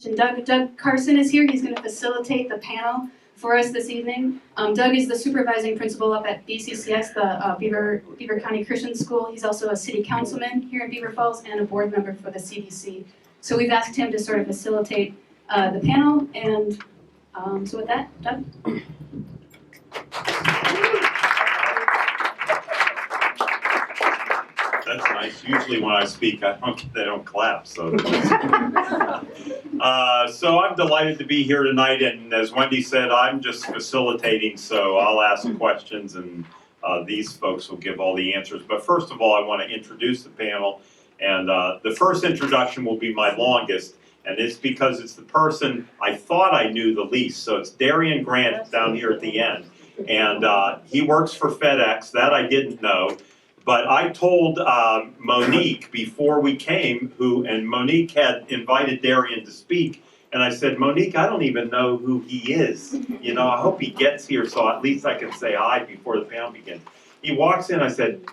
Doug Carson is here. He's going to facilitate the panel for us this evening. Doug is the supervising principal up at BCCS, the Beaver County Christian School. He's also a city councilman here in Beaver Falls and a board member for the CDC. So we've asked him to sort of facilitate the panel. And so with that, Doug. That's nice. Usually when I speak, they don't clap. So, so I'm delighted to be here tonight. And as Wendy said, I'm just facilitating. So I'll ask questions, and these folks will give all the answers. But first of all, I want to introduce the panel. And the first introduction will be my longest, and it's because it's the person I thought I knew the least. So it's Darian Grant down here at the end, and he works for FedEx. That I didn't know. But I told Monique before we came, and Monique had invited Darian to speak, and I said, Monique, I don't even know who he is. You know, I hope he gets here so at least I can say hi before the panel begins. He walks in, I said,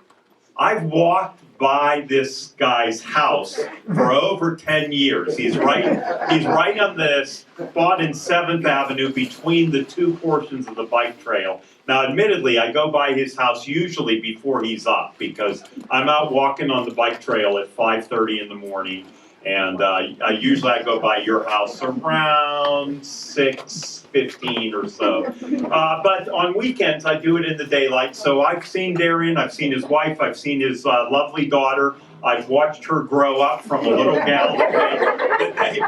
I've walked by this guy's house for over 10 years. He's right on the spot in 7th Avenue between the two portions of the bike trail. Now, admittedly, I go by his house usually before he's up because I'm out walking on the bike trail at 5:30 in the morning, and I usually go by your house around 6:15 or so. But on weekends, I do it in the daylight. So I've seen Darian, I've seen his wife, I've seen his lovely daughter. I've watched her grow up from a little gal that they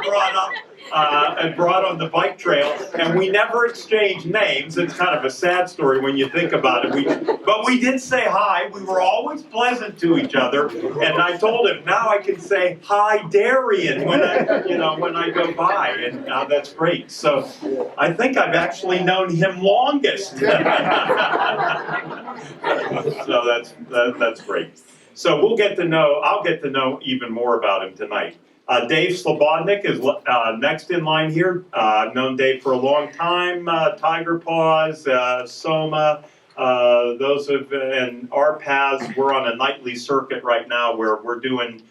brought on the bike trail, and we never exchanged names. It's kind of a sad story when you think about it. But we did say hi. We were always pleasant to each other, and I told him now I can say hi, Darian, when I go by, and that's great. So I think I've actually known him longest. So that's great. So I'll get to know even more about him tonight. Dave Slobodnik is next in line here. I've known Dave for a long time. Tiger Paws, Soma, and our paths. We're on a nightly circuit right now where we're doing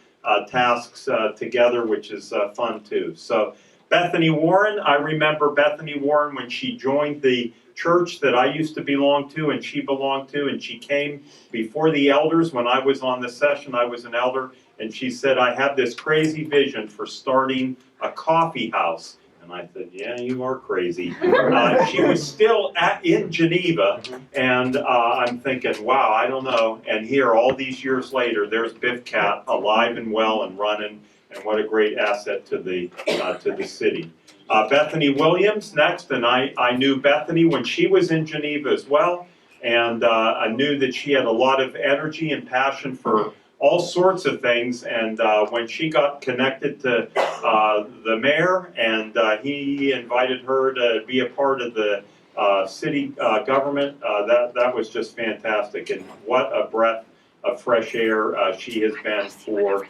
tasks together, which is fun too. So Bethany Warren, I remember Bethany Warren when she joined the church that I used to belong to and she belonged to, and she came before the elders when I was on the session. I was an elder, and she said, I have this crazy vision for starting a coffee house. And I said, yeah, you are crazy. She was still in Geneva, and I'm thinking, wow, I don't know. And here, all these years later, there's Biff Cat alive and well and running, and what a great asset to the city. Bethany Williams next, and I knew Bethany when she was in Geneva as well, and I knew that she had a lot of energy and passion for all sorts of things, and when she got connected to the mayor, and he invited her to be a part of the city government, that was just fantastic, and what a breath of fresh air she has been for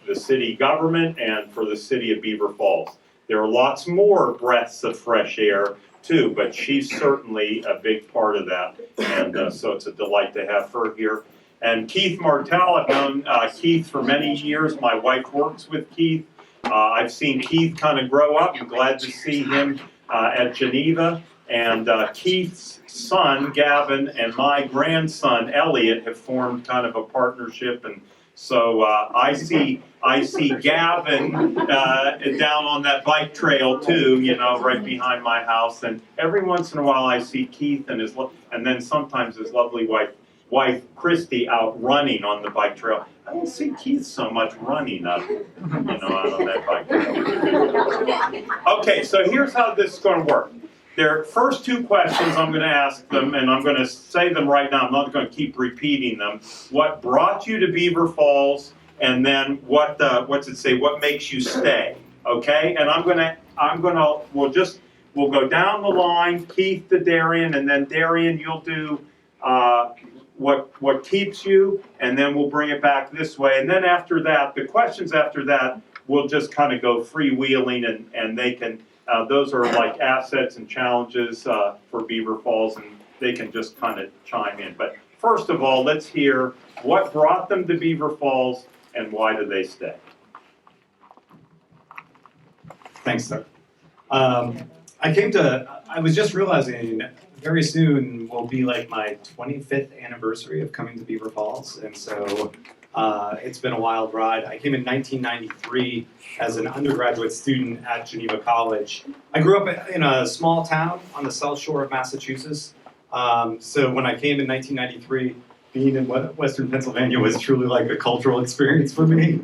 the city government and for the city of Beaver Falls. There are lots more breaths of fresh air too, but she's certainly a big part of that, and so it's a delight to have her here. And Keith Martell, I've known Keith for many years. My wife works with Keith. I've seen Keith kind of grow up. I'm glad to see him at Geneva. And Keith's son, Gavin, and my grandson, Elliot, have formed kind of a partnership. And so I see Gavin down on that bike trail too, right behind my house. And every once in a while I see Keith and then sometimes his lovely wife Christy out running on the bike trail. I don't see Keith so much running out on that bike trail. Okay, so here's how this is going to work. Their first two questions I'm going to ask them, and I'm going to say them right now. I'm not going to keep repeating them. What brought you to Beaver Falls, and then what makes you stay? Okay, and we'll go down the line. Keith to Darian, and then Darian, you'll do what keeps you, and then we'll bring it back this way. And then after that, the questions after that, we'll just kind of go freewheeling, and they can. Those are like assets and challenges for Beaver Falls, and they can just kind of chime in. But first of all, let's hear what brought them to Beaver Falls and why did they stay? Thanks, sir. I was just realizing very soon will be like my 25th anniversary of coming to Beaver Falls, and so it's been a wild ride. I came in 1993 as an undergraduate student at Geneva College. I grew up in a small town on the South Shore of Massachusetts, so when I came in 1993, being in Western Pennsylvania was truly like a cultural experience for me.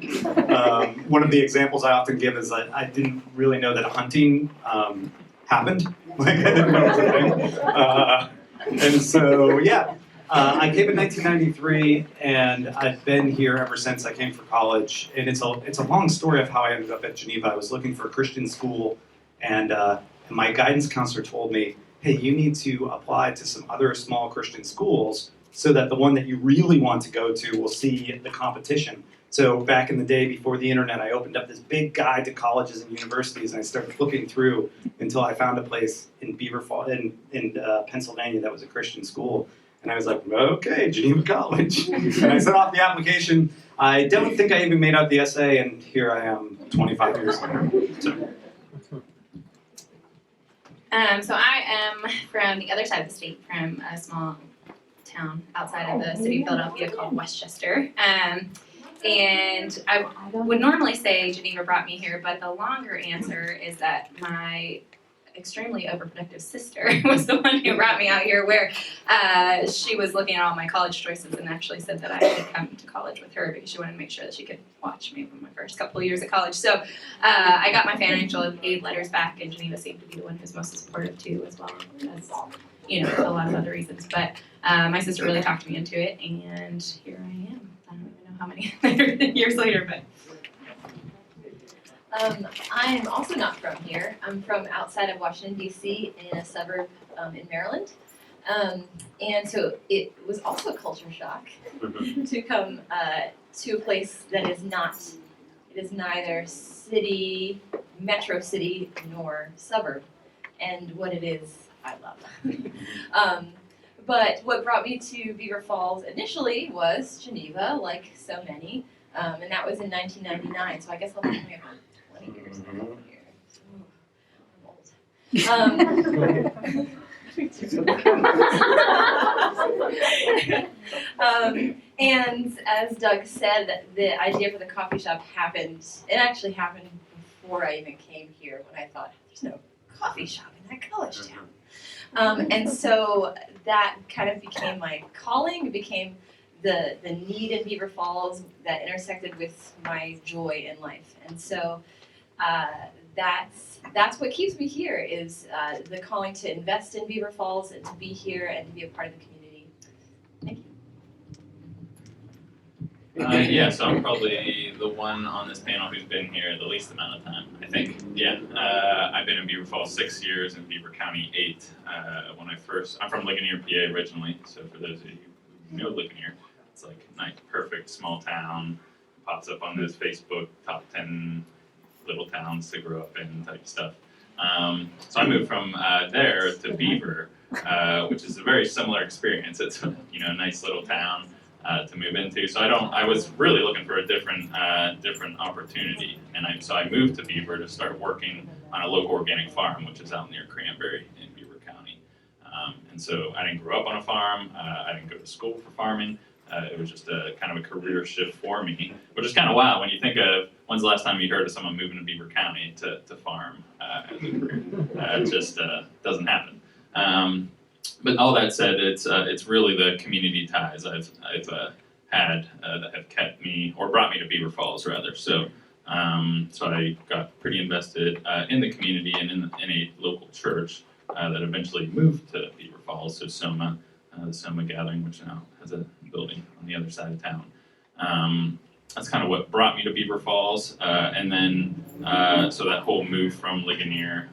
One of the examples I often give is that I didn't really know that hunting happened. Like I didn't know it was a thing. And so, yeah, I came in 1993, and I've been here ever since. I came for college, and it's a long story of how I ended up at Geneva. I was looking for a Christian school, and my guidance counselor told me, hey, you need to apply to some other small Christian schools so that the one that you really want to go to will see the competition. So back in the day before the internet, I opened up this big guide to colleges and universities, and I started flipping through until I found a place in Beaver Falls, in Pennsylvania, that was a Christian school. And I was like, okay, Geneva College. And I sent off the application. I don't think I even made out the essay, and here I am 25 years later. So I am from the other side of the state, from a small town outside of the city of Philadelphia called Westchester. And I would normally say Geneva brought me here, but the longer answer is that my extremely overprotective sister was the one who brought me out here, where she was looking at all my college choices and actually said that I should come to college with her because she wanted to make sure that she could watch me for my first couple of years at college. So I got my financial aid letters back, and Geneva seemed to be the one who's most supportive too, as well as, you know, a lot of other reasons. But my sister really talked me into it, and here I am. I don't even know how many years later, but. I'm also not from here. I'm from outside of Washington, D.C., in a suburb in Maryland. And so it was also a culture shock to come to a place that is not, it is neither city, metro city, nor suburb. And what it is, I love. But what brought me to Beaver Falls initially was Geneva, like so many. And that was in 1999, so I guess I'll be coming up 20 years now. And as Doug said, the idea for the coffee shop happened, it actually happened before I even came here, when I thought, there's no coffee shop in that college town. And so that kind of became my calling. It became the need in Beaver Falls that intersected with my joy in life. And so that's what keeps me here, is the calling to invest in Beaver Falls and to be here and to be a part of the community. Thank you. Yeah, so I'm probably the one on this panel who's been here the least amount of time, I think. Yeah, I've been in Beaver Falls 6 years, in Beaver County 8. I'm from Ligonier, PA originally, so for those of you who know Ligonier, it's like a nice, perfect small town, pops up on those Facebook top 10 little towns to grow up in type stuff. So I moved from there to Beaver, which is a very similar experience. It's a nice little town to move into. So I was really looking for a different opportunity, and so I moved to Beaver to start working on a local organic farm, which is out near Cranberry in Beaver County. And so I didn't grow up on a farm. I didn't go to school for farming. It was just a kind of a career shift for me, which is kind of wild when you think of when's the last time you heard of someone moving to Beaver County to farm as a career. It just doesn't happen. But all that said, it's really the community ties I've had that have kept me, or brought me to Beaver Falls rather. So I got pretty invested in the community and in a local church that eventually moved to Beaver Falls, so Soma, the Soma Gathering, which now has a building on the other side of town. That's kind of what brought me to Beaver Falls, and then so that whole move from Ligonier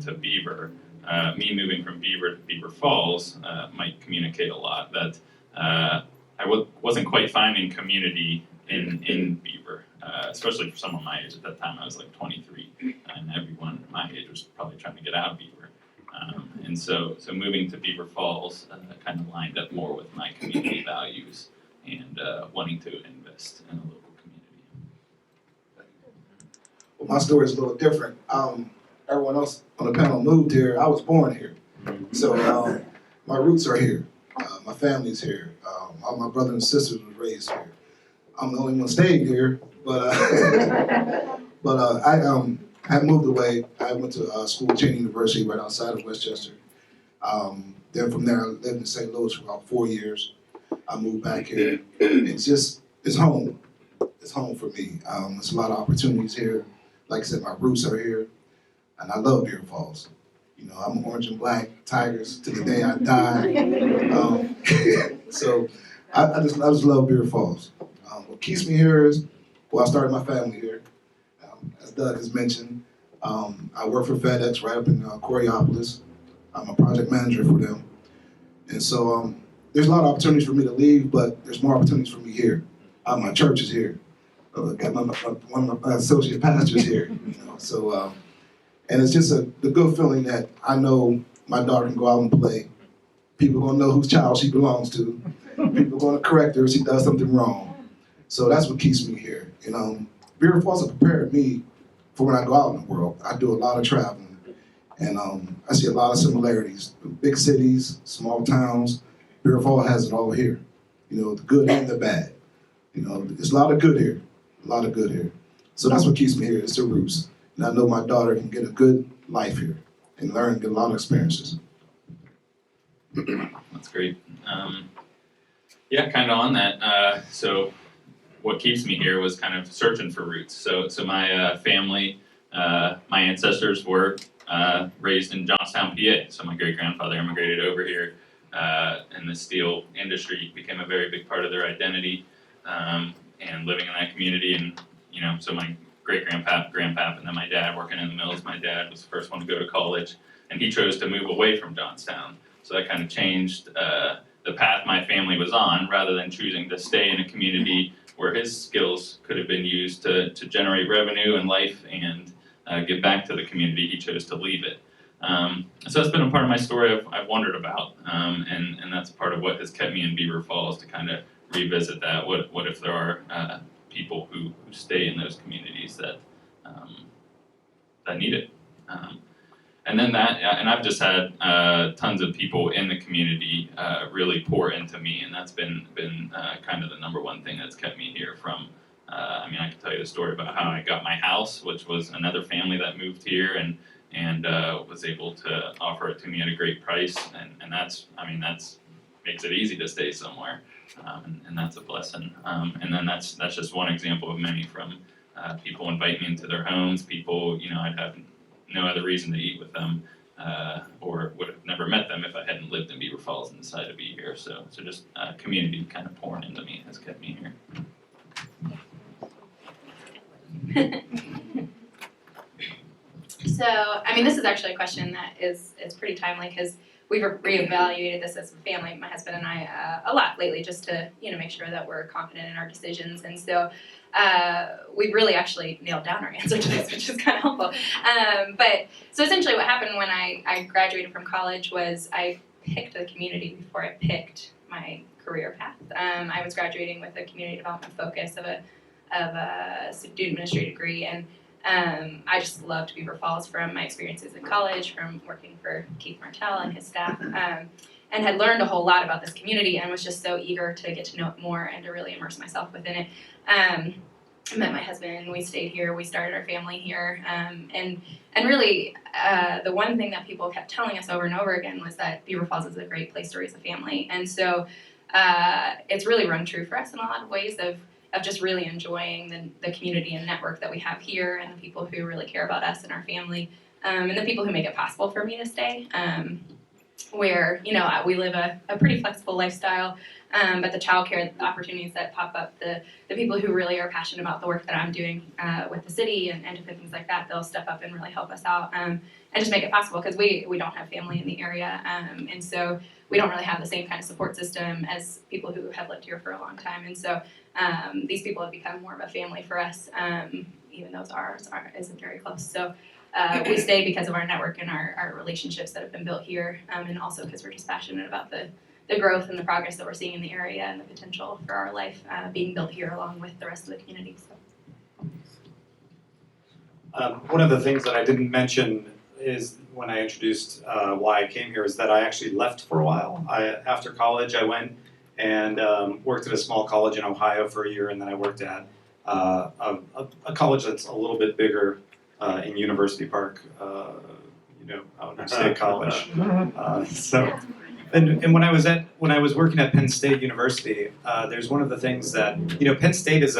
to Beaver, me moving from Beaver to Beaver Falls might communicate a lot that I wasn't quite finding community in Beaver, especially for someone my age. At that time I was like 23, and everyone my age was probably trying to get out of Beaver. And so moving to Beaver Falls kind of lined up more with my community values and wanting to invest in a local community. Well, my story is a little different. Everyone else on the panel moved here. I was born here. So my roots are here. My family's here. All my brothers and sisters was raised here. I'm the only one staying here, but I moved away. I went to school at Cheney University right outside of Westchester. Then from there, I lived in St. Louis for about 4 years. I moved back here. It's home. It's home for me. There's a lot of opportunities here. Like I said, my roots are here, and I love Beaver Falls. You know, I'm orange and black Tigers to the day I die. So I just love Beaver Falls. What keeps me here is, well, I started my family here. As Doug has mentioned, I work for FedEx right up in Coriopolis. I'm a project manager for them. And so there's a lot of opportunities for me to leave, but there's more opportunities for me here. My church is here. Got one of my associate pastors here. You know, so and it's just the good feeling that I know my daughter can go out and play. People are gonna know whose child she belongs to. People are gonna correct her if she does something wrong. So that's what keeps me here. You know, Beaver Falls has prepared me for when I go out in the world. I do a lot of traveling, and I see a lot of similarities. Big cities, small towns. Beaver Falls has it all here. You know, the good and the bad. You know, there's a lot of good here. A lot of good here. So that's what keeps me here. It's the roots. And I know my daughter can get a good life here and learn, get a lot of experiences. That's great. Yeah, kind of on that. So what keeps me here was kind of searching for roots. So my family, my ancestors were raised in Johnstown, PA. So my great-grandfather immigrated over here, and the steel industry became a very big part of their identity, and living in that community. And, you know, so my great-grandpap, and then my dad working in the mills. My dad was the first one to go to college, and he chose to move away from Johnstown. So that kind of changed the path my family was on, rather than choosing to stay in a community where his skills could have been used to generate revenue and life and give back to the community. He chose to leave it. So that's been a part of my story I've wondered about, and that's part of what has kept me in Beaver Falls, to kind of revisit that. What if there are people who stay in those communities that need it? And then and I've just had tons of people in the community really pour into me, and that's been kind of the number one thing that's kept me here. From I mean, I can tell you the story about how I got my house, which was another family that moved here and was able to offer it to me at a great price, and that's makes it easy to stay somewhere, and that's a blessing. And then that's just one example of many, from people invite me into their homes, people, you know, I'd have no other reason to eat with them, or would have never met them if I hadn't lived in Beaver Falls and decided to be here. So just community kind of pouring into me has kept me here. So, I mean, this is actually a question that is pretty timely, because we've reevaluated this as a family, my husband and I, a lot lately, just to, you know, make sure that we're confident in our decisions. And so we've really actually nailed down our answer to this, which is kind of helpful. But so essentially what happened when I graduated from college was I picked the community before I picked my career path. I was graduating with a community development focus of a student administrative degree, and I just loved Beaver Falls from my experiences in college, from working for Keith Martell and his staff, and had learned a whole lot about this community, and was just so eager to get to know it more and to really immerse myself within it. I met my husband, we stayed here, we started our family here, and really the one thing that people kept telling us over and over again was that Beaver Falls is a great place to raise a family. And so it's really rung true for us in a lot of ways of just really enjoying the community and network that we have here, and the people who really care about us and our family, and the people who make it possible for me to stay. Where, you know, we live a pretty flexible lifestyle, but the childcare opportunities that pop up, the people who really are passionate about the work that I'm doing with the city and different things like that, they'll step up and really help us out, and just make it possible, because we don't have family in the area, and so we don't really have the same kind of support system as people who have lived here for a long time. And so these people have become more of a family for us, even though ours isn't very close. So we stay because of our network and our relationships that have been built here, and also because we're just passionate about the growth and the progress that we're seeing in the area, and the potential for our life being built here along with the rest of the community. One of the things that I didn't mention is when I introduced why I came here is that I actually left for a while. After college, I went and worked at a small college in Ohio for a year, and then I worked at a college that's a little bit bigger in University Park, out in State College. And when I was working at Penn State University, there's one of the things that Penn State is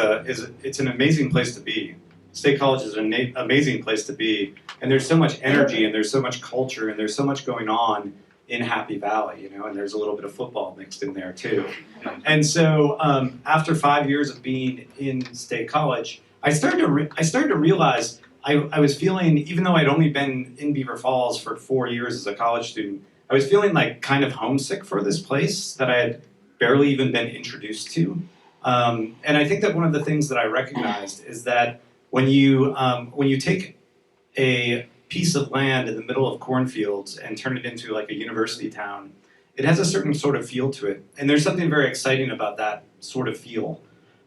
it's an amazing place to be. State College is an amazing place to be, and there's so much energy, and there's so much culture, and there's so much going on in Happy Valley, and there's a little bit of football mixed in there too. And so after 5 years of being in State College, I started to realize I was feeling, even though I'd only been in Beaver Falls for 4 years as a college student, I was feeling like kind of homesick for this place that I had barely even been introduced to. And I think that one of the things that I recognized is that when you take a piece of land in the middle of cornfields and turn it into like a university town, it has a certain sort of feel to it. And there's something very exciting about that sort of feel.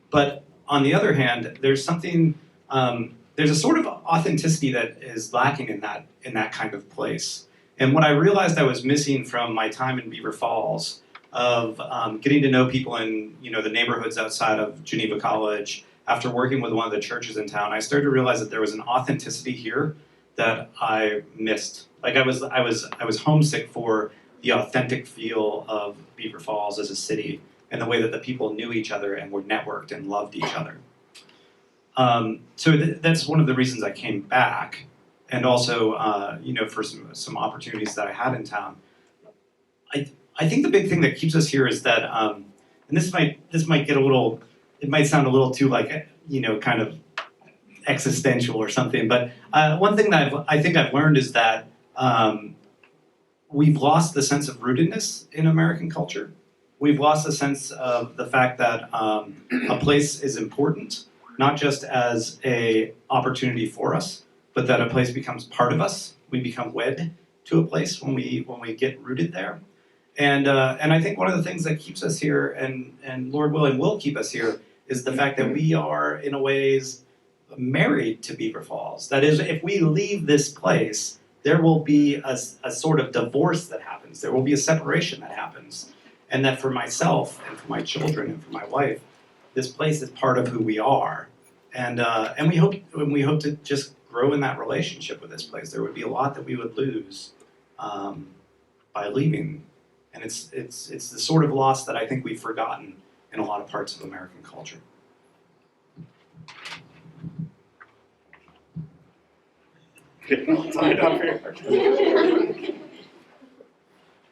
But on the other hand, there's a sort of authenticity that is lacking in that kind of place. And what I realized I was missing from my time in Beaver Falls, of getting to know people in the neighborhoods outside of Geneva College, after working with one of the churches in town, I started to realize that there was an authenticity here that I missed. Like I was homesick for the authentic feel of Beaver Falls as a city and the way that the people knew each other and were networked and loved each other. So that's one of the reasons I came back, and also for some opportunities that I had in town. I think the big thing that keeps us here is that, and this might get a little. It might sound a little too kind of existential or something, but one thing that I think I've learned is that we've lost the sense of rootedness in American culture. We've lost the sense of the fact that a place is important, not just as a opportunity for us, but that a place becomes part of us. We become wed to a place when we get rooted there. And I think one of the things that keeps us here, and Lord willing will keep us here, is the fact that we are, in a ways, married to Beaver Falls. That is, if we leave this place, there will be a sort of divorce that happens. There will be a separation that happens. And that for myself and for my children and for my wife, this place is part of who we are. And we hope to just grow in that relationship with this place. There would be a lot that we would lose by leaving. And it's the sort of loss that I think we've forgotten in a lot of parts of American culture.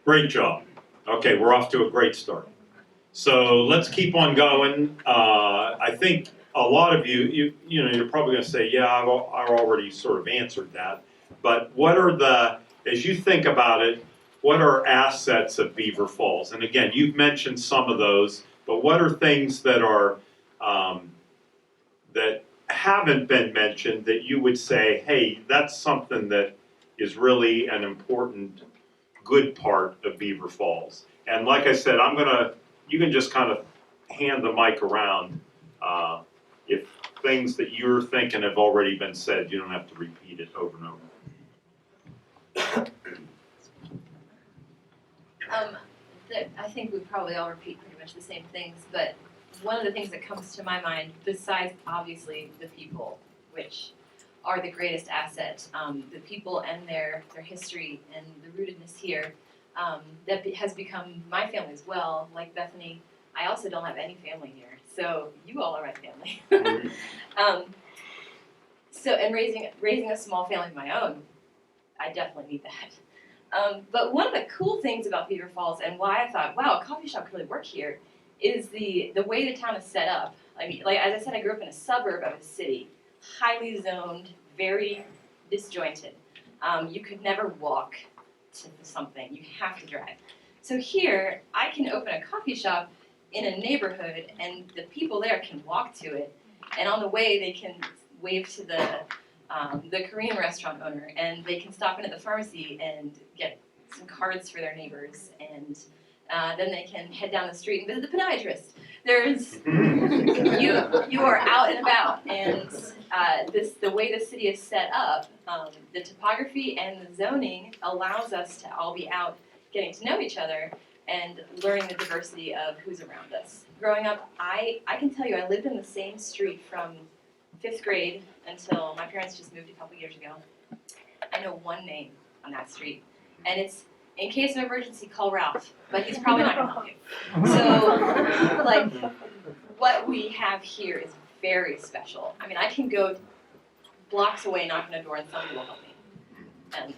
Great job. Okay, we're off to a great start. So let's keep on going. I think a lot of you're probably going to say, yeah, I already sort of answered that. But what are as you think about it, what are assets of Beaver Falls? And again, you've mentioned some of those, but what are things that are that haven't been mentioned that you would say, hey, that's something that is really an important, good part of Beaver Falls? And like I said, you can just kind of hand the mic around. If things that you're thinking have already been said, you don't have to repeat it over and over. I think we probably all repeat pretty much the same things, but one of the things that comes to my mind, besides obviously the people, which are the greatest asset, the people and their history and the rootedness here, that has become my family as well. Like Bethany, I also don't have any family here, so you all are my family. And raising a small family of my own, I definitely need that. But one of the cool things about Beaver Falls and why I thought, wow, a coffee shop could really work here, is the way the town is set up. I mean, like as I said, I grew up in a suburb of a city, highly zoned, very disjointed. You could never walk to something. You have to drive. So here, I can open a coffee shop in a neighborhood, and the people there can walk to it, and on the way they can wave to the Korean restaurant owner, and they can stop in at the pharmacy and get some cards for their neighbors, and Then they can head down the street and visit the podiatrist. There's you are out and about, and the way the city is set up, the topography and the zoning allows us to all be out getting to know each other and learning the diversity of who's around us. Growing up, I can tell you I lived in the same street from 5th grade until my parents just moved a couple years ago. I know one name on that street, and it's, in case of emergency, call Ralph, but he's probably not gonna help you. So, like, what we have here is very special. I mean, I can go blocks away, knock on a door, and somebody will help me,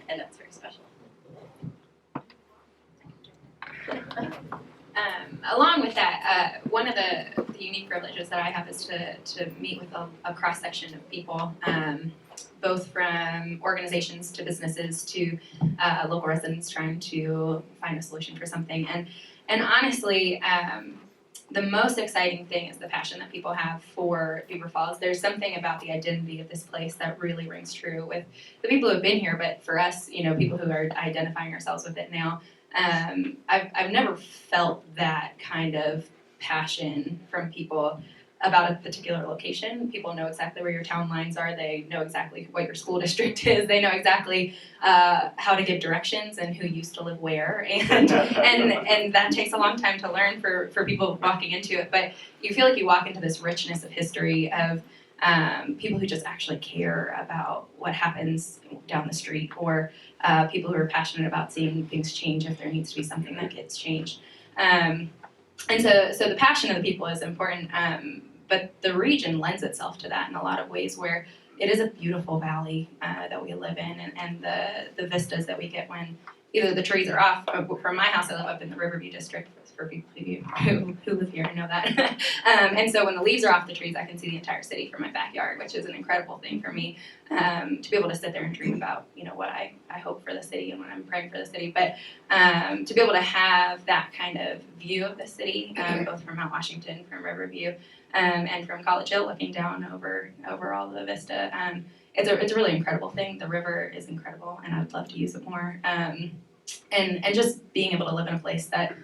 and that's very special. Along with that, one of the unique privileges that I have is to meet with a cross section of people, both from organizations to businesses to local residents trying to find a solution for something. And honestly, the most exciting thing is the passion that people have for Beaver Falls. There's something about the identity of this place that really rings true with the people who have been here, but for us, people who are identifying ourselves with it now. I've never felt that kind of passion from people about a particular location. People know exactly where your town lines are. They know exactly what your school district is. They know exactly how to give directions and who used to live where. And that takes a long time to learn for people walking into it. But you feel like you walk into this richness of history of people who just actually care about what happens down the street, or people who are passionate about seeing things change if there needs to be something that gets changed. And so the passion of the people is important, but the region lends itself to that in a lot of ways, where it is a beautiful valley that we live in, and the vistas that we get when either the trees are off. From my house, I live up in the Riverview district, for people who live here and know that. And so when the leaves are off the trees, I can see the entire city from my backyard, which is an incredible thing for me, to be able to sit there and dream about, what I hope for the city and when I'm praying for the city. But to be able to have that kind of view of the city, both from Mount Washington, from Riverview, and from College Hill, looking down over all the vista, it's a really incredible thing. The river is incredible, and I would love to use it more. And just being able to live in a place that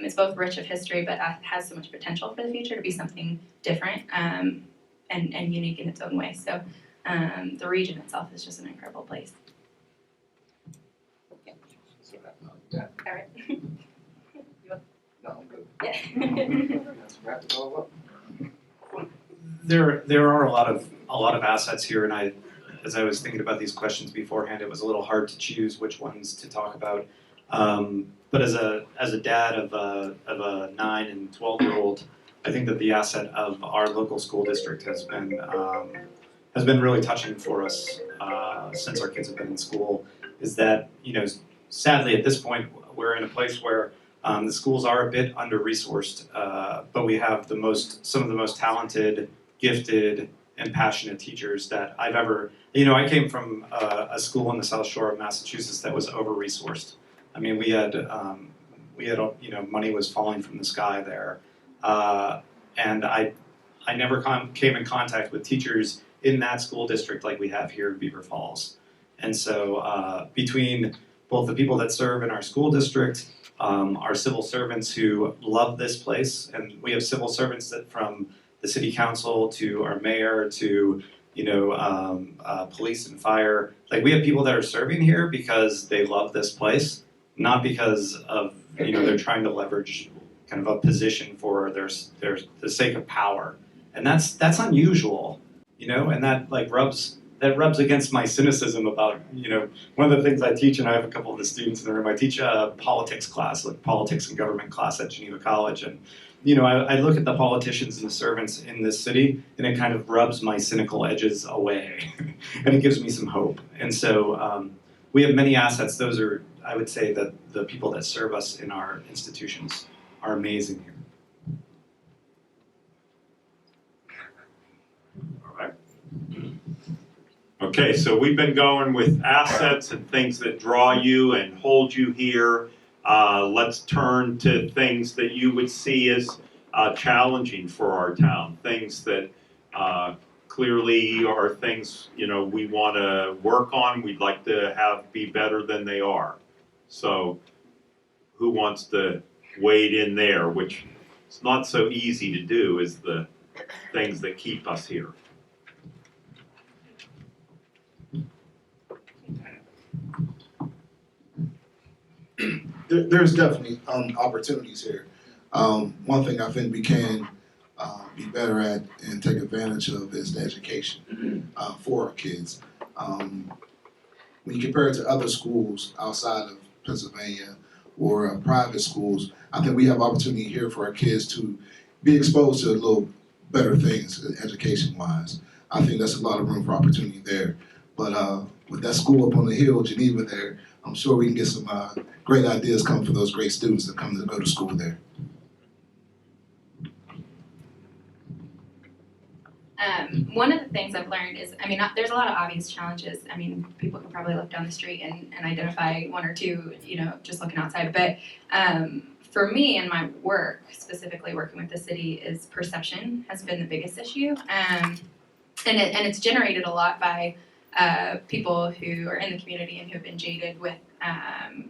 is both rich of history, but has so much potential for the future to be something different and unique in its own way. So the region itself is just an incredible place. All right. No, I'm good. Yeah. Let's wrap it all up. There are a lot of assets here, and as I was thinking about these questions beforehand, it was a little hard to choose which ones to talk about. But as a dad of a 9 and 12-year-old, I think that the asset of our local school district has been really touching for us since our kids have been in school. Is that sadly at this point we're in a place where the schools are a bit under-resourced, but we have some of the most talented, gifted, and passionate teachers that I've ever. I came from a school in the South Shore of Massachusetts that was over-resourced. I mean, we had money was falling from the sky there, and I never came in contact with teachers in that school district like we have here in Beaver Falls. And so between both the people that serve in our school district, our civil servants who love this place, and we have civil servants that from the city council to our mayor to police and fire. Like, we have people that are serving here because they love this place, not because of they're trying to leverage kind of a position for the sake of power, and that's unusual, and that rubs against my cynicism about one of the things I teach, and I have a couple of the students in the room. I teach a politics class, like politics and government class at Geneva College, and I look at the politicians and the servants in this city, and it kind of rubs my cynical edges away, and it gives me some hope. And so we have many assets. Those are, I would say, that the people that serve us in our institutions are amazing here. All right. Okay, so we've been going with assets and things that draw you and hold you here. Let's turn to things that you would see as challenging for our town, things that clearly are things we want to work on, we'd like to have be better than they are. So who wants to wade in there, which is not so easy to do, is the things that keep us here. There's definitely opportunities here. One thing I think we can be better at and take advantage of is the education for our kids. When you compare it to other schools outside of Pennsylvania or private schools, I think we have opportunity here for our kids to be exposed to a little better things education-wise. I think there's a lot of room for opportunity there. But with that school up on the hill, Geneva there, I'm sure we can get some great ideas coming for those great students that come to go to school there. One of the things I've learned is, I mean, there's a lot of obvious challenges. I mean, people can probably look down the street and identify one or two, you know, just looking outside. But for me and my work, specifically working with the city, is perception has been the biggest issue. And it's generated a lot by people who are in the community and who have been jaded with,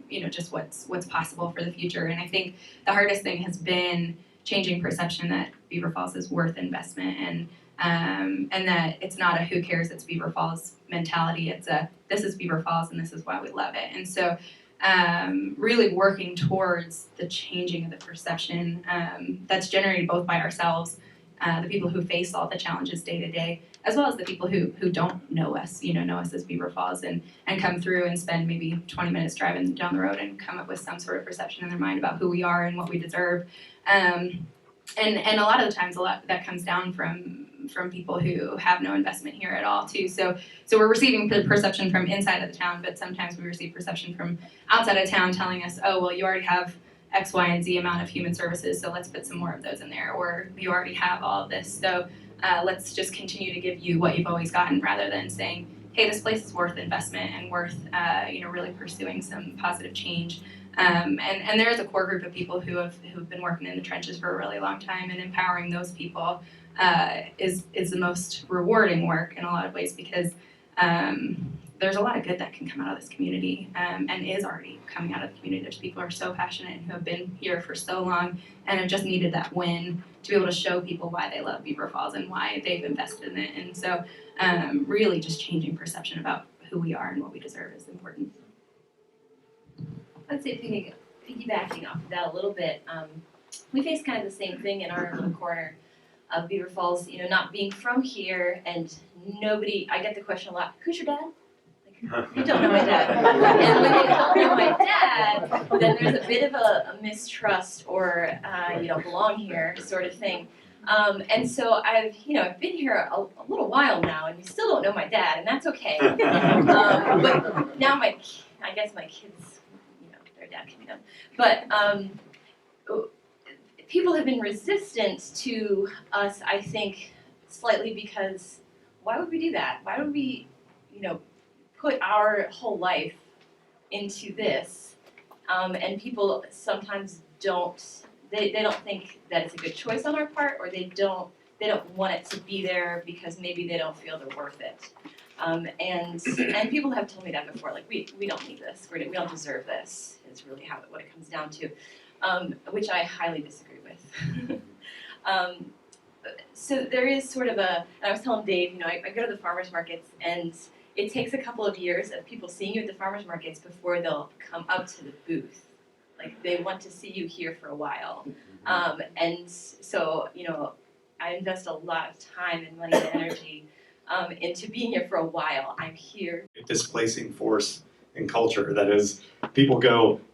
you know, just what's possible for the future. And I think the hardest thing has been changing perception that Beaver Falls is worth investment, and that it's not a who cares, it's Beaver Falls mentality. It's a this is Beaver Falls and this is why we love it. And so really working towards the changing of the perception that's generated both by ourselves, the people who face all the challenges day to day, as well as the people who don't know us, you know us as Beaver Falls and come through and spend maybe 20 minutes driving down the road and come up with some sort of perception in their mind about who we are and what we deserve. And a lot of the times, that comes down from people who have no investment here at all too. So we're receiving the perception from inside of the town, but sometimes we receive perception from outside of town telling us, oh, well, you already have X, Y, and Z amount of human services, so let's put some more of those in there. Or you already have all of this, so let's just continue to give you what you've always gotten, rather than saying, hey, this place is worth investment and worth really pursuing some positive change. And there's a core group of people who've been working in the trenches for a really long time, and empowering those people is the most rewarding work in a lot of ways, because there's a lot of good that can come out of this community, and is already coming out of the community. There's people who are so passionate and who have been here for so long and have just needed that win to be able to show people why they love Beaver Falls and why they've invested in it. And so really just changing perception about who we are and what we deserve is important. I'd say piggybacking off of that a little bit, we face kind of the same thing in our little corner of Beaver Falls, you know, not being from here, and I get the question a lot, who's your dad? Like, you don't know my dad. And when they don't know my dad, then there's a bit of a mistrust or, you don't belong here sort of thing. And so I've been here a little while now, and we still don't know my dad, and that's okay. But now I guess my kids, their dad can be done. But people have been resistant to us, I think, slightly because why would we do that? Why would we, put our whole life into this? And people sometimes don't think that it's a good choice on our part, or they don't want it to be there because maybe they don't feel they're worth it. And people have told me that before, like we don't need this, we don't deserve this, is really what it comes down to, which I highly disagree with. So there is sort of and I was telling Dave, I go to the farmers markets, and it takes a couple of years of people seeing you at the farmers markets before they'll come up to the booth. Like, they want to see you here for a while. And so, I invest a lot of time and money and energy into being here for a while. I'm here. A displacing force in culture, that is,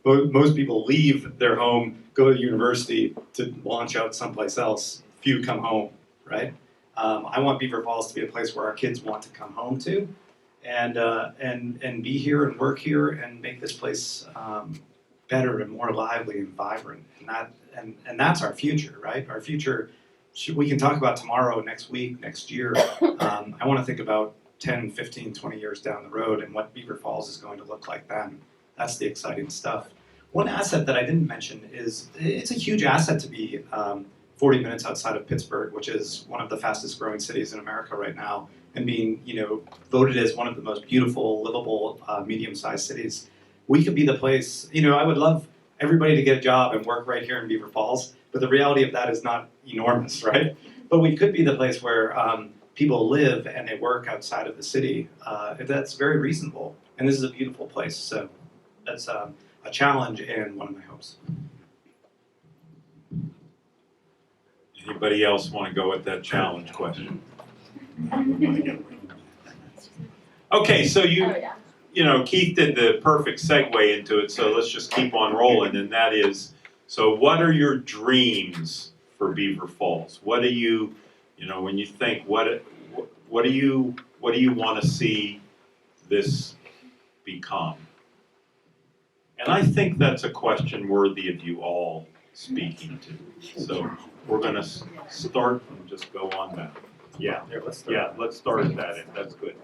most people leave their home, go to university to launch out someplace else. Few come home, right? I want Beaver Falls to be a place where our kids want to come home to, and be here and work here and make this place better and more lively and vibrant. And that's our future, right? Our future, we can talk about tomorrow, next week, next year. I want to think about 10, 15, 20 years down the road and what Beaver Falls is going to look like then. That's the exciting stuff. One asset that I didn't mention is it's a huge asset to be 40 minutes outside of Pittsburgh, which is one of the fastest growing cities in America right now, and being voted as one of the most beautiful, livable, medium-sized cities. We could be the place. I would love everybody to get a job and work right here in Beaver Falls, but the reality of that is not enormous, right? But we could be the place where people live and they work outside of the city. That's very reasonable, and this is a beautiful place. So that's a challenge and one of my hopes. Anybody else want to go with that challenge question? Okay, so you know, Keith did the perfect segue into it, so let's just keep on rolling, and that is, so what are your dreams for Beaver Falls? What do you, you know, when you think, what do you want to see this become? And I think that's a question worthy of you all speaking to. So we're going to start and just go on that. Yeah, let's start at that end. That's good.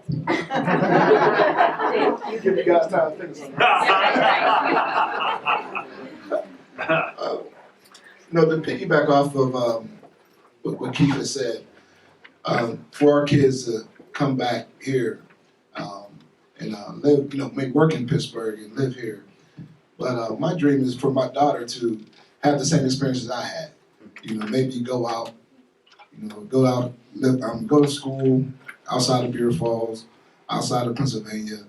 Give you guys time to finish. No, to piggyback off of what Keith has said, for our kids to come back here and live, work in Pittsburgh and live here. But my dream is for my daughter to have the same experiences I had. Maybe go out, go to school outside of Beaver Falls, outside of Pennsylvania,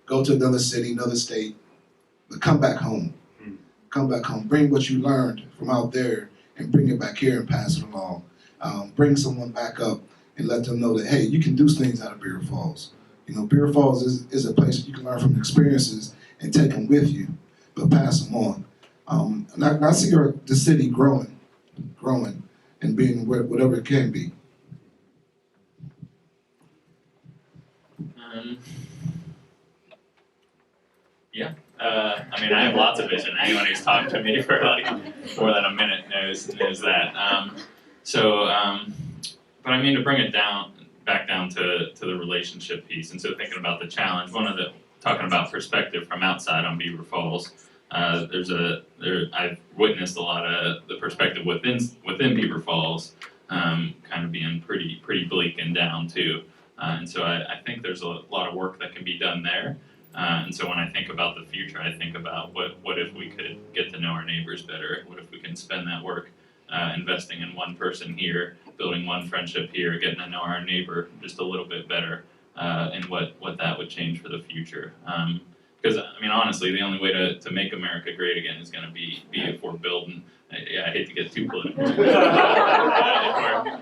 go to another city, another state, but come back home. Come back home. Bring what you learned from out there and bring it back here and pass it along. Bring someone back up and let them know that, hey, you can do things out of Beaver Falls. Beaver Falls is a place that you can learn from experiences and take them with you, but pass them on. And I see the city growing and being whatever it can be. I mean, I have lots of vision. Anyone who's talked to me for like more than a minute knows that. But I mean, to bring it back down to the relationship piece, and so thinking about the challenge, talking about perspective from outside on Beaver Falls, I've witnessed a lot of the perspective within Beaver Falls, kind of being pretty bleak and down too. And so I think there's a lot of work that can be done there. And so when I think about the future, I think about what if we could get to know our neighbors better? What if we can spend that work investing in one person here, building one friendship here, getting to know our neighbor just a little bit better, and what that would change for the future. Because I mean, honestly, the only way to make America great again is going to be if we're building. I hate to get too political, but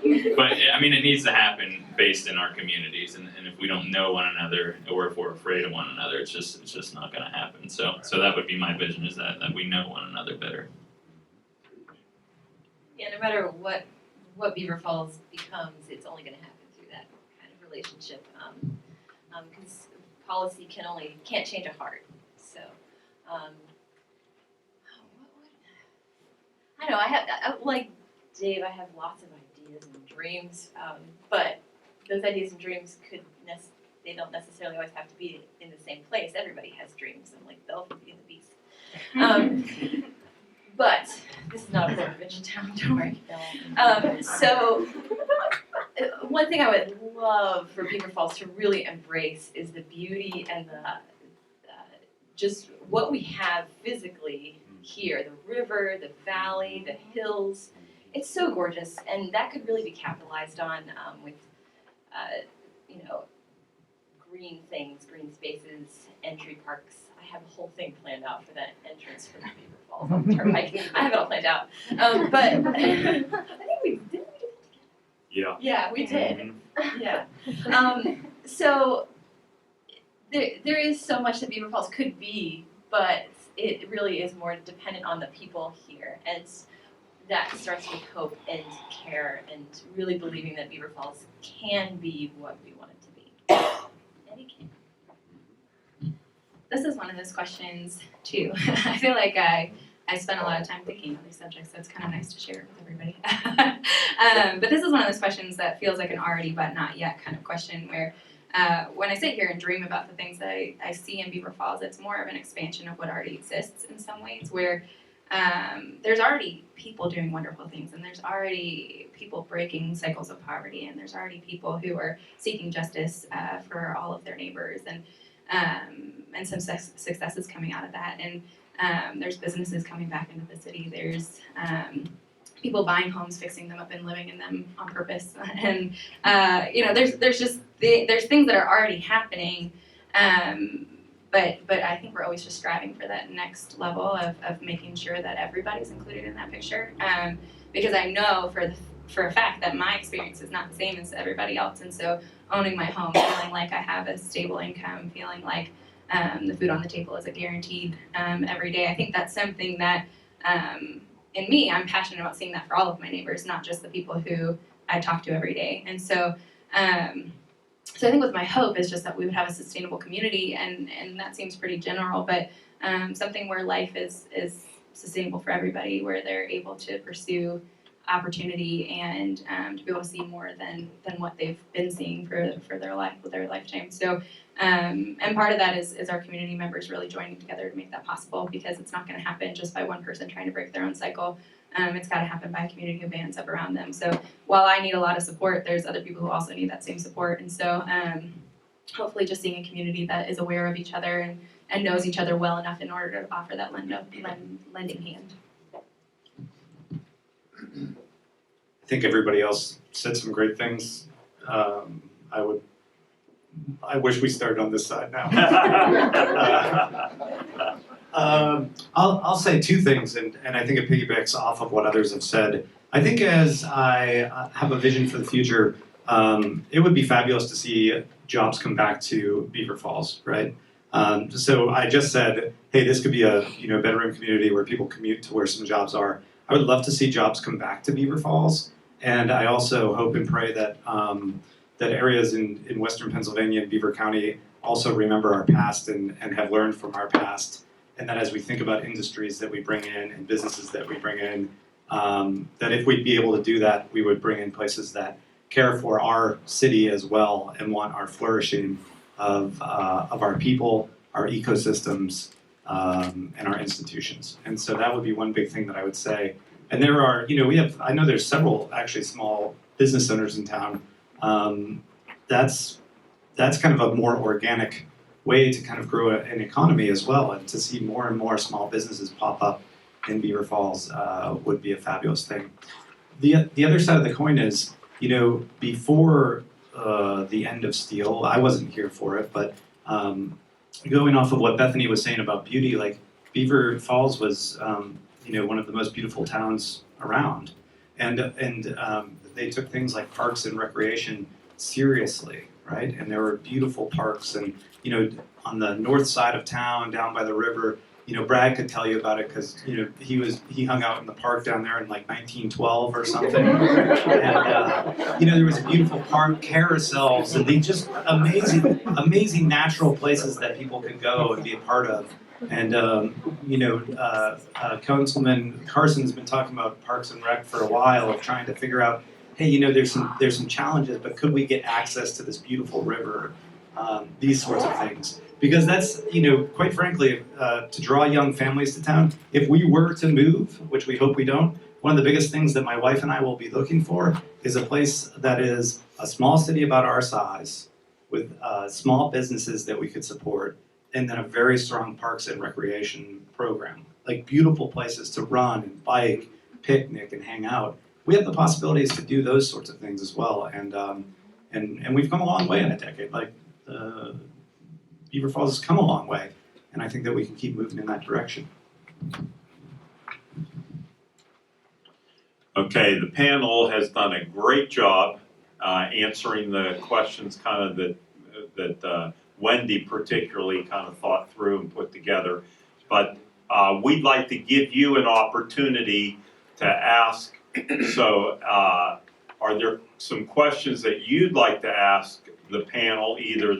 I mean, it needs to happen based in our communities, and if we don't know one another, or if we're afraid of one another, it's just not going to happen. So that would be my vision, is that we know one another better. Yeah, no matter what Beaver Falls becomes, it's only going to happen through that kind of relationship. Because policy can't change a heart. So, I know like Dave, I have lots of ideas and dreams, but those ideas and dreams they don't necessarily always have to be in the same place. Everybody has dreams. I'm like the elephant and the beast. But this is not a home invention town, don't worry. So one thing I would love for Beaver Falls to really embrace is the beauty and the just what we have physically here, the river, the valley, the hills. It's so gorgeous, and that could really be capitalized on with, green things, green spaces, entry parks. I have a whole thing planned out for that entrance for Beaver Falls on the turnpike. I have it all planned out. But I think we did. Yeah. Yeah, we did. Yeah. So there is so much that Beaver Falls could be, but it really is more dependent on the people here. And that starts with hope and care and really believing that Beaver Falls can be what we want it to be. And it can. This is one of those questions too. I feel like I spent a lot of time thinking on these subjects, so it's kind of nice to share it with everybody. But this is one of those questions that feels like an already but not yet kind of question, where when I sit here and dream about the things that I see in Beaver Falls, it's more of an expansion of what already exists in some ways, where there's already people doing wonderful things, and there's already people breaking cycles of poverty, and there's already people who are seeking justice for all of their neighbors, and some successes coming out of that. And There's businesses coming back into the city. There's people buying homes, fixing them up, and living in them on purpose. And there's just there's things that are already happening. But I think we're always just striving for that next level of making sure that everybody's included in that picture. Because I know for a fact that my experience is not the same as everybody else, and so owning my home, feeling like I have a stable income, feeling like the food on the table is a guaranteed every day. I think that's something that in me, I'm passionate about seeing that for all of my neighbors, not just the people who I talk to every day. And so so I think with my hope is just that we would have a sustainable community, and that seems pretty general, but something where life is sustainable for everybody, where they're able to pursue opportunity and to be able to see more than what they've been seeing for their lifetime. So and part of that is our community members really joining together to make that possible, because it's not going to happen just by one person trying to break their own cycle. It's got to happen by a community of bands up around them. So while I need a lot of support, there's other people who also need that same support. And so hopefully just seeing a community that is aware of each other and knows each other well enough in order to offer that lending hand. I think everybody else said some great things. I wish we started on this side now. I'll say two things, and I think it piggybacks off of what others have said. I think as I have a vision for the future, it would be fabulous to see jobs come back to Beaver Falls, right? So I just said, hey, this could be a bedroom community where people commute to where some jobs are. I would love to see jobs come back to Beaver Falls, and I also hope and pray that that areas in Western Pennsylvania and Beaver County also remember our past and have learned from our past, and that as we think about industries that we bring in and businesses that we bring in, that if we'd be able to do that, we would bring in places that care for our city as well and want our flourishing of our people, our ecosystems, and our institutions. And so that would be one big thing that I would say. And there are, I know there's several actually small business owners in town. That's kind of a more organic way to kind of grow an economy as well, and to see more and more small businesses pop up in Beaver Falls would be a fabulous thing. The other side of the coin is, before the end of steel, I wasn't here for it, but going off of what Bethany was saying about beauty, like Beaver Falls was, one of the most beautiful towns around, and they took things like parks and recreation seriously, right? And there were beautiful parks, and on the north side of town, down by the river. Brad could tell you about it because he hung out in the park down there in like 1912 or something. And there was a beautiful park, carousels, and these just amazing natural places that people could go and be a part of. And Councilman Carson's been talking about Parks and Rec for a while, of trying to figure out, hey, there's some challenges, but could we get access to this beautiful river? These sorts of things. Because that's, quite frankly, to draw young families to town, if we were to move, which we hope we don't, one of the biggest things that my wife and I will be looking for is a place that is a small city about our size, with small businesses that we could support, and then a very strong parks and recreation program. Like beautiful places to run and bike, picnic, and hang out. We have the possibilities to do those sorts of things as well, and we've come a long way in a decade. Like Beaver Falls has come a long way, and I think that we can keep moving in that direction. Okay, the panel has done a great job answering the questions kind of that Wendy particularly kind of thought through and put together. But we'd like to give you an opportunity to ask. So are there some questions that you'd like to ask the panel, either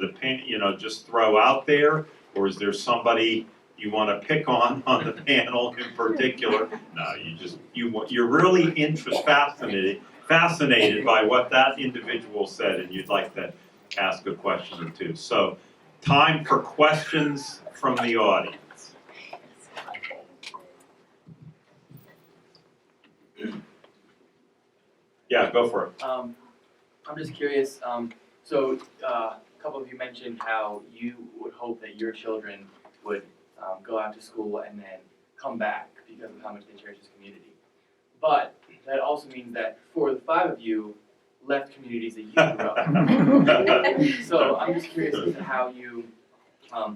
just throw out there, or is there somebody you want to pick on the panel in particular? No, you're really fascinated by what that individual said, and you'd like to ask a question or two. So, time for questions from the audience. Yeah, go for it. I'm just curious. So a couple of you mentioned how you would hope that your children would go out to school and then come back because of how much they cherish this community. But that also means that 4 of the 5 of you left communities that you grew up in. So I'm just curious as to how you, I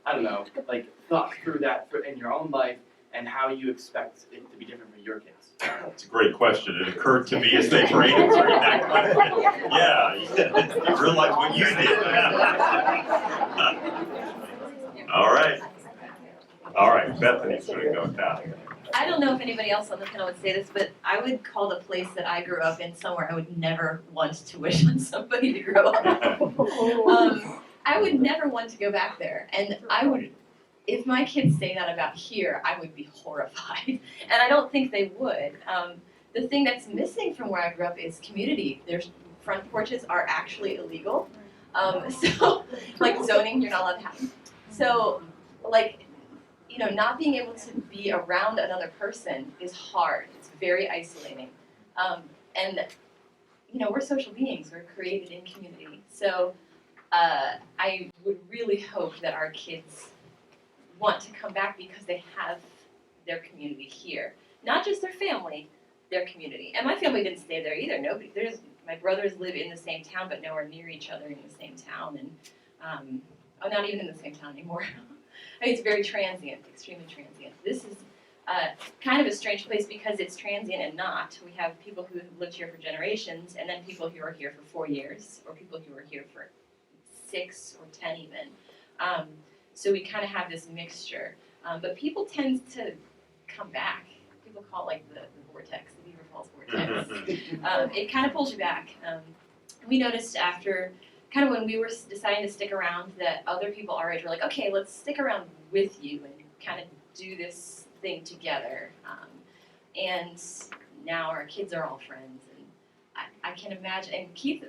don't know, like thought through that in your own life and how you expect it to be different for your kids. That's a great question. It occurred to me as they were answering that question. Yeah, you realize what you did. All right, Bethany's gonna go down. I don't know if anybody else on the panel would say this, but I would call the place that I grew up in somewhere I would never want to wish on somebody to grow up. I would never want to go back there, and I would, if my kids say that about here, I would be horrified, and I don't think they would. The thing that's missing from where I grew up is community. There's front porches are actually illegal, so like zoning, you're not allowed to have them. So, like, you know, not being able to be around another person is hard. It's very isolating. And, you know, we're social beings. We're created in community. So I would really hope that our kids want to come back because they have their community here. Not just their family, their community. And my family didn't stay there either. My brothers live in the same town, but nowhere near each other in the same town. And, not even in the same town anymore. I mean, it's very transient, extremely transient. This is kind of a strange place because it's transient and not. We have people who have lived here for generations, and then people who are here for 4 years, or people who are here for 6 or 10 even. So we kind of have this mixture. But people tend to come back. People call it like the vortex, the Beaver Falls vortex. It kind of pulls you back. We noticed after kind of when we were deciding to stick around that other people our age were like, okay, let's stick around with you and kind of do this thing together. And now our kids are all friends, and I can imagine, and Keith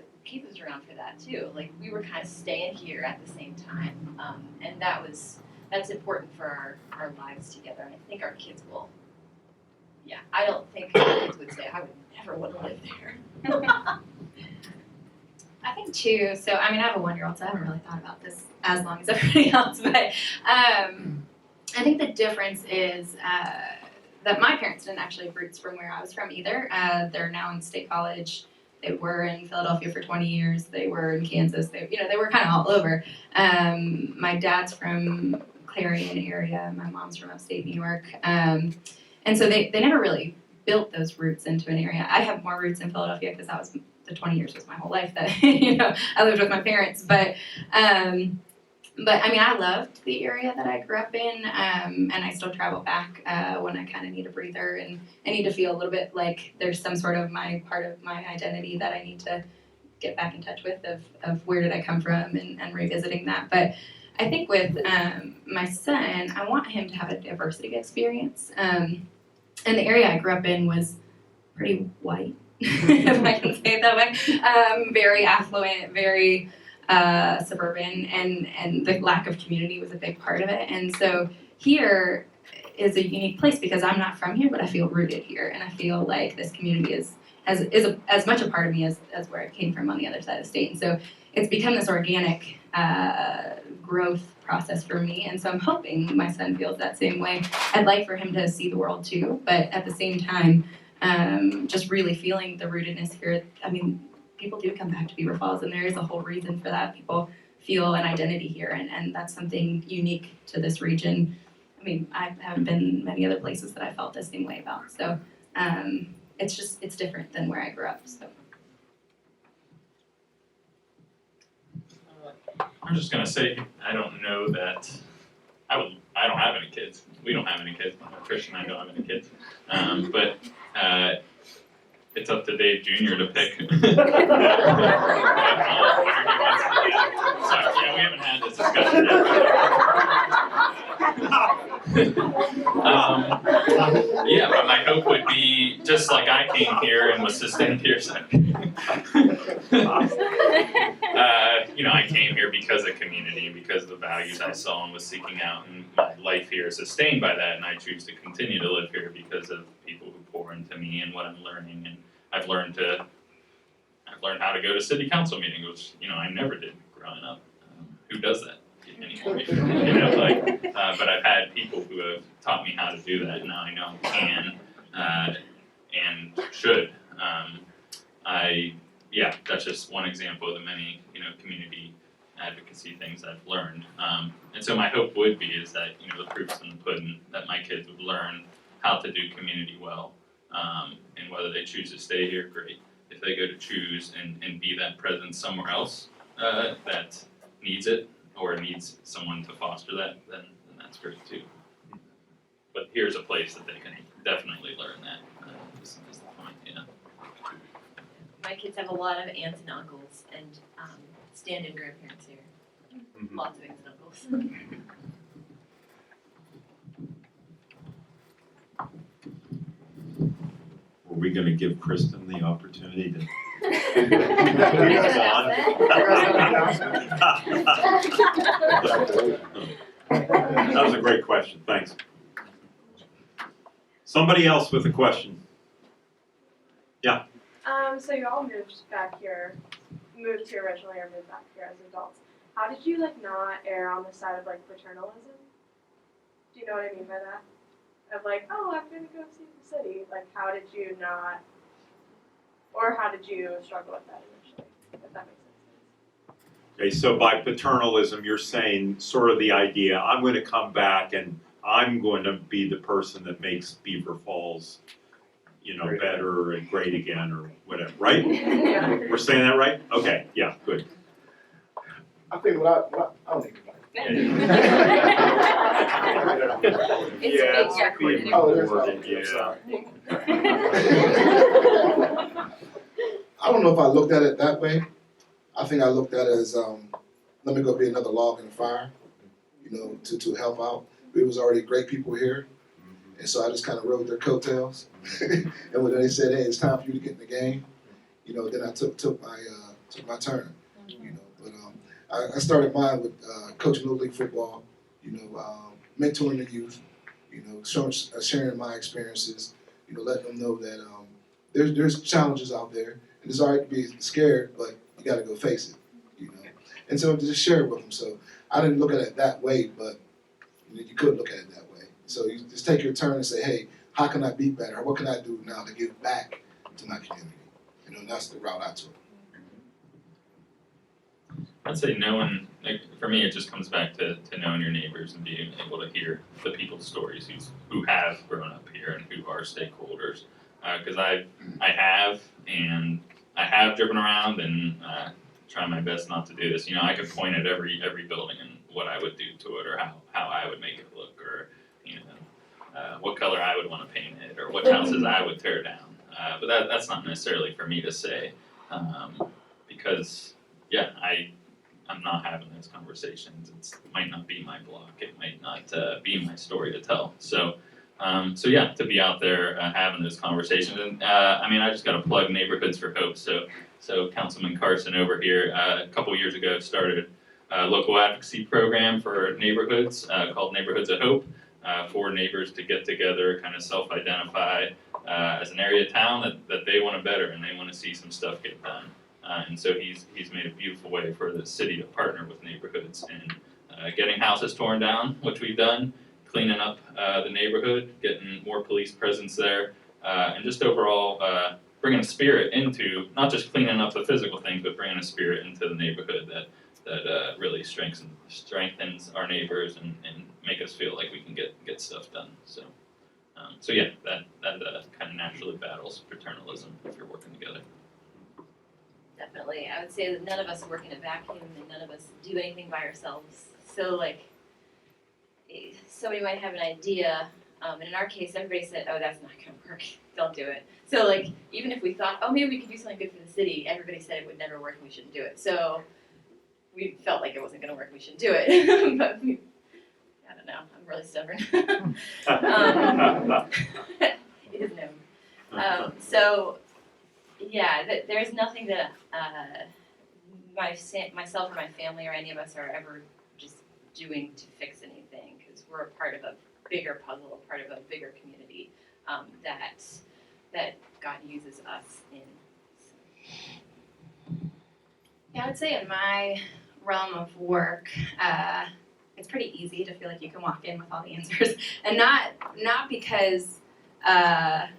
was around for that too. Like we were kind of staying here at the same time, and that's important for our lives together. And I think our kids will. Yeah, I don't think our kids would say I would never want to live there. I think too, so I mean, I have a 1-year-old, so I haven't really thought about this as long as everybody else, but I think the difference is that my parents didn't actually have roots from where I was from either. They're now in State College. They were in Philadelphia for 20 years. They were in Kansas. They were kind of all over. My dad's from Clarion area. My mom's from upstate New York. And so they never really built those roots into an area. I have more roots in Philadelphia because that was the 20 years was my whole life that I lived with my parents. But I mean, I loved the area that I grew up in, and I still travel back when I kind of need a breather and I need to feel a little bit like there's some sort of part of my identity that I need to get back in touch with of where did I come from and revisiting that. But I think with my son, I want him to have a diversity experience. And the area I grew up in was pretty white. If I can say it that way, very affluent, very suburban, and the lack of community was a big part of it. And so here is a unique place because I'm not from here, but I feel rooted here, and I feel like this community is as much a part of me as where I came from on the other side of the state. And so it's become this organic growth process for me, and so I'm hoping my son feels that same way. I'd like for him to see the world too, but at the same time, just really feeling the rootedness here. I mean, people do come back to Beaver Falls, and there is a whole reason for that. People feel an identity here, and that's something unique to this region. I mean, I haven't been many other places that I felt the same way about. So it's different than where I grew up. So. I'm just gonna say, I don't know that, I don't have any kids. We don't have any kids. Christian and I don't have any kids. But it's up to Dave Jr. to pick. Where he wants to do. Sorry, yeah, we haven't had this discussion yet. Yeah, but my hope would be, just like I came here and was sustained here. I came here because of community, because of the values I saw and was seeking out, and my life here is sustained by that, and I choose to continue to live here because of people who pour into me and what I'm learning, and I've learned how to go to city council meetings, which, I never did growing up. Who does that anymore? But I've had people who have taught me how to do that, and now I know I can and should. That's just one example of the many, community advocacy things I've learned. And so my hope would be is that, the proof's in the pudding, that my kids would learn how to do community well. And whether they choose to stay here, great. If they go to choose and be that presence somewhere else that needs it or needs someone to foster that, then that's great too. But here's a place that they can definitely learn that. Is the point, My kids have a lot of aunts and uncles and stand-in grandparents here. Mhm. Lots of aunts and uncles. Were we gonna give Kristen the opportunity to? That was a great question, thanks. Somebody else with a question? So you all moved here originally or moved back here as adults. How did you not err on the side of paternalism? Do you know what I mean by that? Of oh, I'm gonna go see the city. How did you not, or how did you struggle with that initially? If that makes sense. Okay, so by paternalism, you're saying sort of the idea, I'm going to come back and I'm going to be the person that makes Beaver Falls, better and great again or whatever, right? Yeah. We're saying that right? Okay, yeah, good. I think I don't think about It's a big check being for Oh, there's rewarded, I'm sorry. yeah. I don't know if I looked at it that way. I think I looked at it as, let me go be another log in the fire, to help out. There was already great people here, and so I just kind of rode their coattails. And when they said, "Hey, it's time for you to get in the game," then I took my turn. But I started mine with coaching Little League football, mentoring the youth, sharing my experiences, letting them know that there's challenges out there, and it's all right to be scared, but you got to go face it, And so to just share it with them. So I didn't look at it that way, but you could look at it that way. So you just take your turn and say, hey, how can I be better? What can I do now to give back to my community? And that's the route I took. I'd say knowing, for me, it just comes back to knowing your neighbors and being able to hear the people's stories who have grown up here and who are stakeholders. Because I have driven around and try my best not to do this. I could point at every building and what I would do to it or how I would make it look or, what color I would want to paint it or what houses I would tear down. But that's not necessarily for me to say because, I'm not having those conversations. It might not be my block. It might not be my story to tell. So to be out there having those conversations. And I just got to plug Neighborhoods for Hope. So Councilman Carson over here a couple years ago started a local advocacy program for neighborhoods called Neighborhoods of Hope for neighbors to get together, kind of self-identify as an area of town that they want to better and they want to see some stuff get done. And so he's made a beautiful way for the city to partner with neighborhoods and getting houses torn down, which we've done, cleaning up the neighborhood, getting more police presence there, and just overall bringing a spirit into not just cleaning up the physical things, but bringing a spirit into the neighborhood that really strengthens our neighbors and make us feel like we can get stuff done. So that kind of naturally battles paternalism if you're working together. Definitely. I would say that none of us work in a vacuum and none of us do anything by ourselves. So somebody might have an idea, and in our case, everybody said, oh, that's not going to work. Don't do it. So even if we thought, oh, maybe we could do something good for the city, everybody said it would never work and we shouldn't do it. So we felt like it wasn't going to work and we shouldn't do it. But I don't know. I'm really stubborn. It is known. There's nothing that myself or my family or any of us are ever just doing to fix anything because we're a part of a bigger puzzle, a part of a bigger community that God uses us in. Yeah, I would say in my realm of work, it's pretty easy to feel like you can walk in with all the answers, and not because not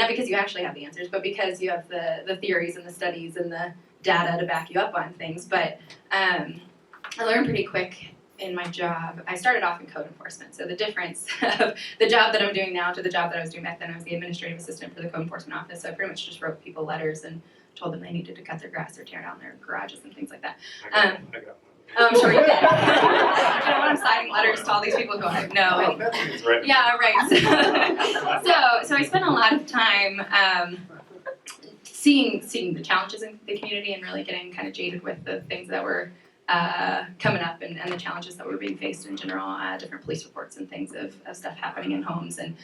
because you actually have the answers, but because you have the theories and the studies and the data to back you up on things. But I learned pretty quick in my job. I started off in code enforcement, so the difference of the job that I'm doing now to the job that I was doing back then, I was the administrative assistant for the code enforcement office, so I pretty much just wrote people letters and told them they needed to cut their grass or tear down their garages and things like that. I got one. I'm sure you did. I'm signing letters to all these people who I know. Bethany's right. Yeah, right. So I spent a lot of time seeing the challenges in the community and really getting kind of jaded with the things that were coming up and the challenges that were being faced in general, different police reports and things of stuff happening in homes. And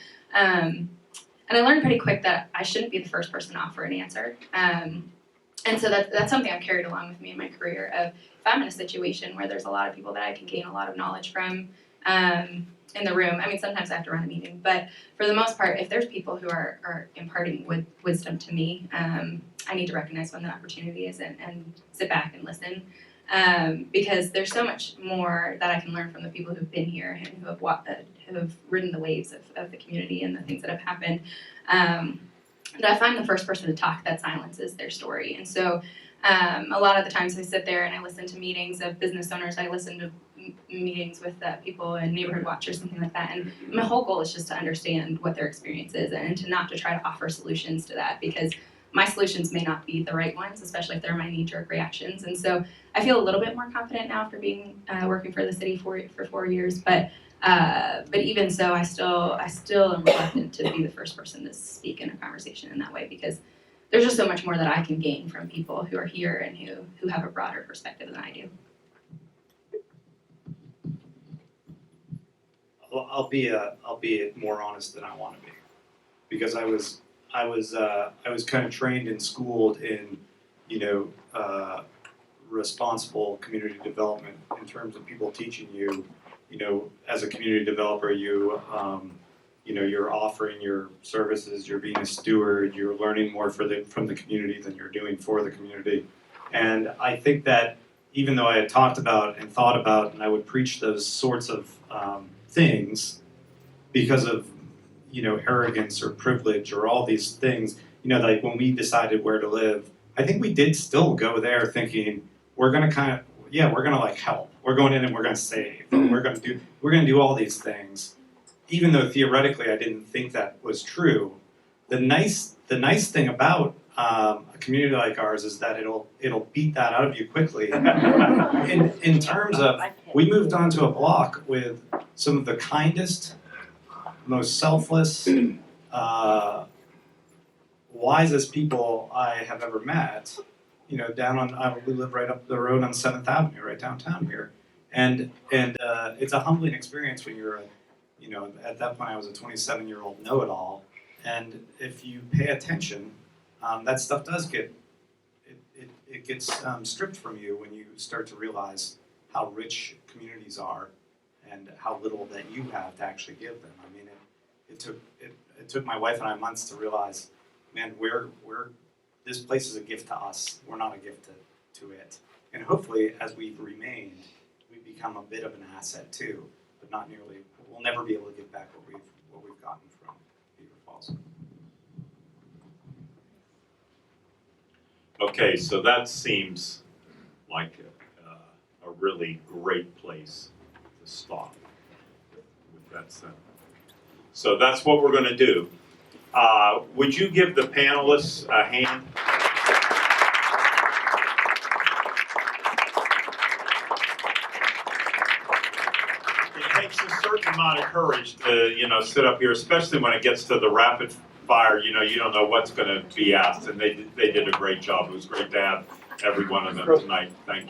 I learned pretty quick that I shouldn't be the first person to offer an answer. And so that's something I've carried along with me in my career of if I'm in a situation where there's a lot of people that I can gain a lot of knowledge from in the room, I mean, sometimes I have to run a meeting, but for the most part, if there's people who are imparting wisdom to me, I need to recognize when the opportunity is and sit back and listen. Because there's so much more that I can learn from the people who've been here and who have ridden the waves of the community and the things that have happened. That if I'm the first person to talk, that silences their story. And so a lot of the times I sit there and I listen to meetings of business owners, I listen to meetings with people and neighborhood watch or something like that. And my whole goal is just to understand what their experience is and to not to try to offer solutions to that, because my solutions may not be the right ones, especially if they're my knee-jerk reactions. And so I feel a little bit more confident now for being working for the city for 4 years, but even so, I still am reluctant to be the first person to speak in a conversation in that way, because there's just so much more that I can gain from people who are here and who have a broader perspective than I do. Well, I'll be more honest than I want to be, because I was kind of trained and schooled in, responsible community development in terms of people teaching you, as a community developer, you're offering your services, you're being a steward, you're learning more from the community than you're doing for the community. And I think that even though I had talked about and thought about, and I would preach those sorts of things because of arrogance or privilege or all these things, like when we decided where to live, I think we did still go there thinking we're gonna like help. We're going in and we're gonna save. We're gonna do all these things. Even though theoretically I didn't think that was true, the nice thing about a community like ours is that it'll beat that out of you quickly. In terms of, we moved onto a block with some of the kindest, most selfless, wisest people I have ever met. We live right up the road on 7th Avenue, right downtown here, and it's a humbling experience when you're at that point I was a 27-year-old know-it-all, and if you pay attention, that stuff does get stripped from you when you start to realize how rich communities are and how little that you have to actually give them. I mean, it took my wife and I months to realize, man, this place is a gift to us. We're not a gift to it. And hopefully, as we've remained, we've become a bit of an asset too, but not nearly. We'll never be able to get back what we've gotten from Beaver Falls. Okay, so that seems like a really great place to stop with that sentiment. So that's what we're going to do. Would you give the panelists a hand? It takes a certain amount of courage to, sit up here, especially when it gets to the rapid fire. You don't know what's going to be asked, and they did a great job. It was great to have every one of them tonight. Thank you.